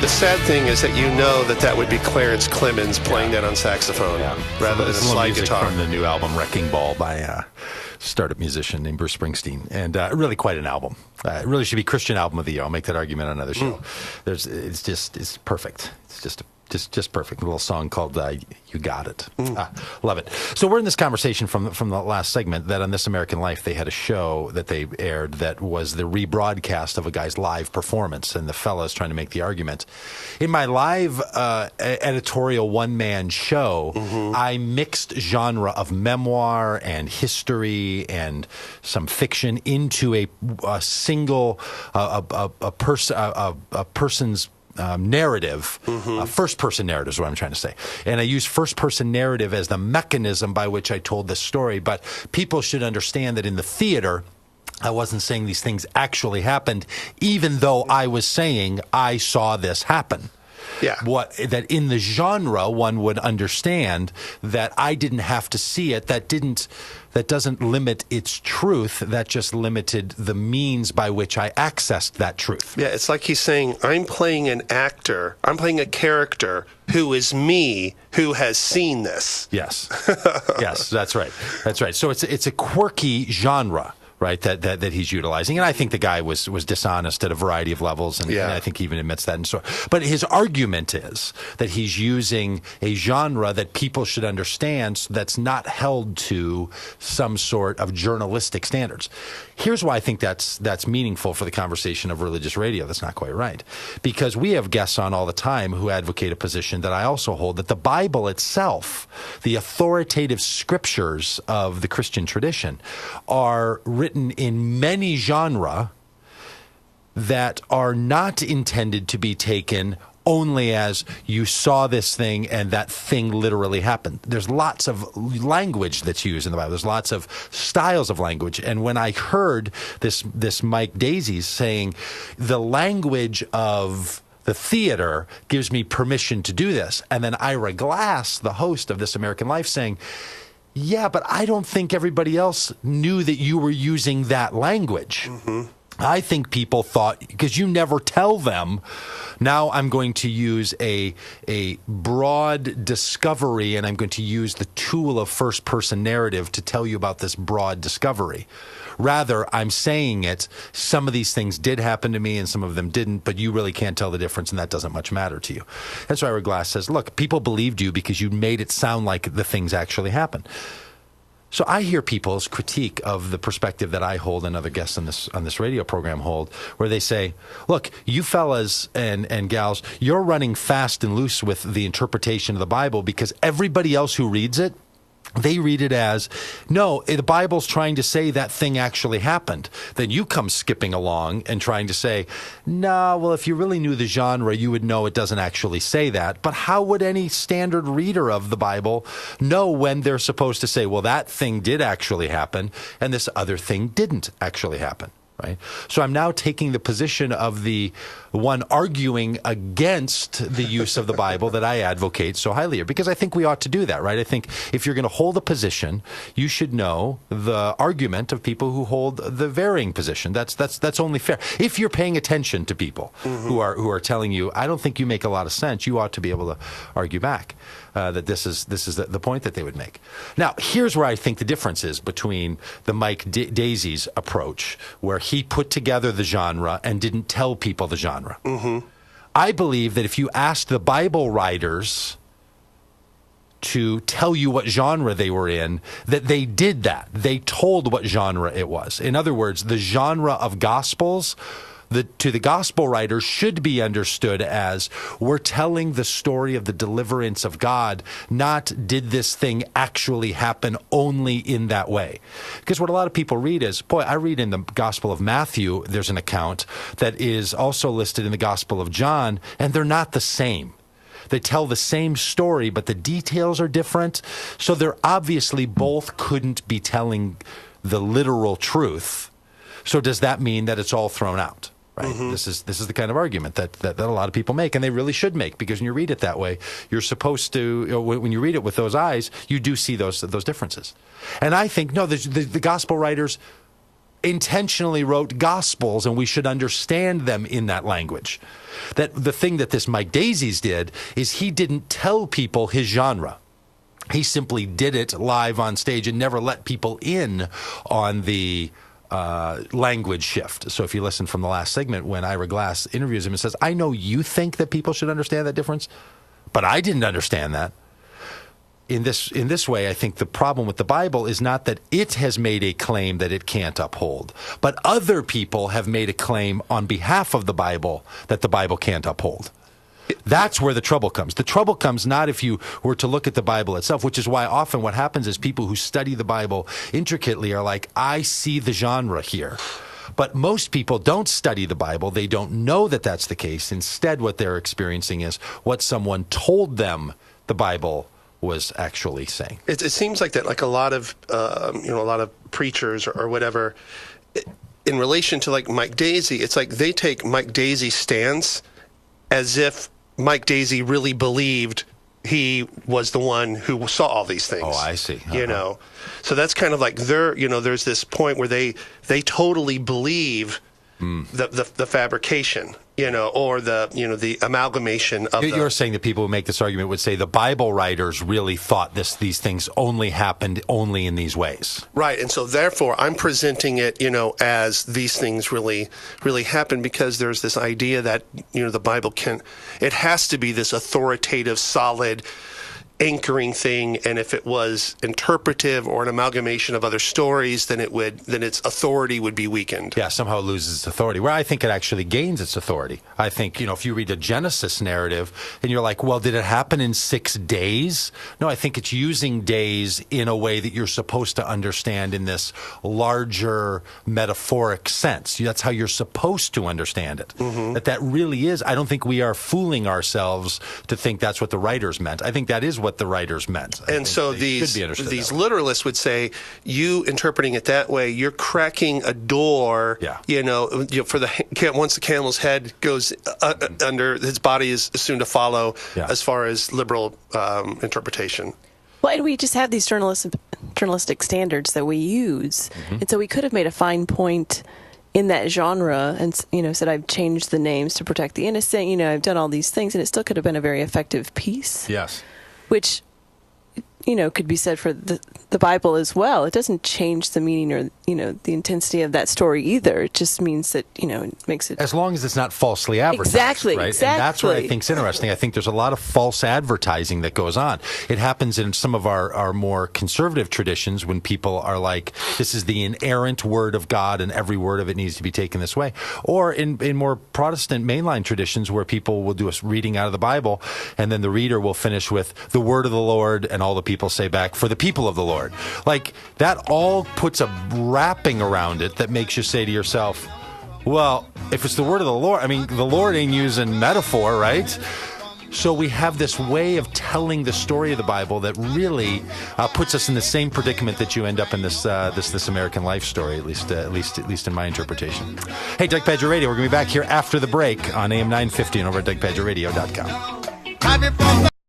The sad thing is that that would be Clarence Clemens playing that on saxophone rather than a slide guitar. From the new album Wrecking Ball by a startup musician named Bruce Springsteen, and really quite an album. It really should be Christian Album of the Year. I'll make that argument on another show. It's perfect. It's just perfect. A little song called "You Got It." Love it. So we're in this conversation from the last segment that on This American Life they had a show that they aired that was the rebroadcast of a guy's live performance, and the fella's trying to make the argument. In my live editorial one-man show, I mixed genre of memoir and history and some fiction into a single person's narrative, first-person narrative is what I'm trying to say. And I use first-person narrative as the mechanism by which I told this story. But people should understand that in the theater, I wasn't saying these things actually happened, even though I was saying I saw this happen. Yeah. That in the genre, one would understand that I didn't have to see it. That doesn't limit its truth. That just limited the means by which I accessed that truth. Yeah, it's like he's saying, I'm playing an actor. I'm playing a character who is me, who has seen this. Yes. Yes, that's right. That's right. So it's a quirky genre, right, that he's utilizing. And I think the guy was dishonest at a variety of levels, and I think he even admits that. And so, but his argument is that he's using a genre that people should understand that's not held to some sort of journalistic standards. Here's why I think that's meaningful for the conversation of religious radio. That's not quite right. Because we have guests on all the time who advocate a position that I also hold, that the Bible itself, the authoritative scriptures of the Christian tradition, are written in many genres that are not intended to be taken only as you saw this thing and that thing literally happened. There's lots of language that's used in the Bible. There's lots of styles of language. And when I heard this Mike Daisies saying the language of the theater gives me permission to do this, and then Ira Glass, the host of This American Life, saying, yeah, but I don't think everybody else knew that you were using that language. I think people thought, because you never tell them, now I'm going to use a broad discovery and I'm going to use the tool of first-person narrative to tell you about this broad discovery. Rather, I'm saying it, some of these things did happen to me and some of them didn't, but you really can't tell the difference and that doesn't much matter to you. That's why Ira Glass says, look, people believed you because you made it sound like the things actually happened. So I hear people's critique of the perspective that I hold and other guests on this radio program hold, where they say, look, you fellas and gals, you're running fast and loose with the interpretation of the Bible because everybody else who reads it, they read it as, no, the Bible's trying to say that thing actually happened. Then you come skipping along and trying to say, no, well, if you really knew the genre, you would know it doesn't actually say that. But how would any standard reader of the Bible know when they're supposed to say, well, that thing did actually happen and this other thing didn't actually happen? Right? So I'm now taking the position of the one arguing against the use of the Bible that I advocate so highly here, because I think we ought to do that, right? I think if you're going to hold a position, you should know the argument of people who hold the varying position. That's only fair. If you're paying attention to people who are telling you, I don't think you make a lot of sense, you ought to be able to argue back. That this is the point that they would make. Now, here's where I think the difference is between the Mike Daisies approach, where he put together the genre and didn't tell people the genre. I believe that if you asked the Bible writers to tell you what genre they were in, that they did that. They told what genre it was. In other words, the genre of Gospels to the gospel writers should be understood as, we're telling the story of the deliverance of God, not did this thing actually happen only in that way. Because what a lot of people read is, boy, I read in the Gospel of Matthew, there's an account that is also listed in the Gospel of John, and they're not the same. They tell the same story, but the details are different. So they're obviously both couldn't be telling the literal truth. So does that mean that it's all thrown out? Right. This is the kind of argument that a lot of people make, and they really should make, because when you read it that way, you're supposed to, when you read it with those eyes, you do see those differences. And I think, no, the gospel writers intentionally wrote gospels, and we should understand them in that language. That the thing that this Mike Daisies did is he didn't tell people his genre. He simply did it live on stage and never let people in on the language shift. So if you listen from the last segment when Ira Glass interviews him and says, I know you think that people should understand that difference, but I didn't understand that. In this way, I think the problem with the Bible is not that it has made a claim that it can't uphold, but other people have made a claim on behalf of the Bible that the Bible can't uphold. That's where the trouble comes. The trouble comes not if you were to look at the Bible itself, which is why often what happens is people who study the Bible intricately are like, I see the genre here. But most people don't study the Bible. They don't know that that's the case. Instead, what they're experiencing is what someone told them the Bible was actually saying. It seems like that, like a lot of a lot of preachers or whatever, in relation to like Mike Daisey, it's like they take Mike Daisey's stance as if Mike Daisey really believed he was the one who saw all these things. Oh, I see. You know, so that's kind of like there's this point where they totally believe the fabrication, or the amalgamation of. You're saying that people who make this argument would say the Bible writers really thought these things only happened only in these ways, right? And so therefore, I'm presenting it, as these things really happen, because there's this idea that the Bible it has to be this authoritative, solid, anchoring thing, and if it was interpretive or an amalgamation of other stories, then its authority would be weakened. Yeah, somehow it loses its authority. Where I think it actually gains its authority. I think, if you read the Genesis narrative and you're like, well, did it happen in 6 days? No, I think it's using days in a way that you're supposed to understand in this larger metaphoric sense. That's how you're supposed to understand it. Mm-hmm. That really is. I don't think we are fooling ourselves to think that's what the writers meant. I think that is what the writers meant. And so these literalists would say, you interpreting it that way, you're cracking a door. Yeah. For once the camel's head goes under, his body is soon to follow. Yeah. As far as liberal interpretation. Well, and we just have these journalistic standards that we use, and so we could have made a fine point in that genre and said, I've changed the names to protect the innocent. I've done all these things, and it still could have been a very effective piece. Yes. Which, could be said for the Bible as well. It doesn't change the meaning or, the intensity of that story either. It just means that, it makes it... As long as it's not falsely advertised. Exactly, right? exactly. And that's what I think is interesting. I think there's a lot of false advertising that goes on. It happens in some of our more conservative traditions when people are like, this is the inerrant word of God and every word of it needs to be taken this way. Or in more Protestant mainline traditions where people will do a reading out of the Bible and then the reader will finish with the word of the Lord and all the people say back, for the people of the Lord. Like, that all puts a wrapping around it that makes you say to yourself, well, if it's the word of the Lord, the Lord ain't using metaphor, right? So we have this way of telling the story of the Bible that really puts us in the same predicament that you end up in this American life story, at least in my interpretation. Hey, Doug Pagitt Radio, we're going to be back here after the break on AM 950 and over at DougPagittRadio.com.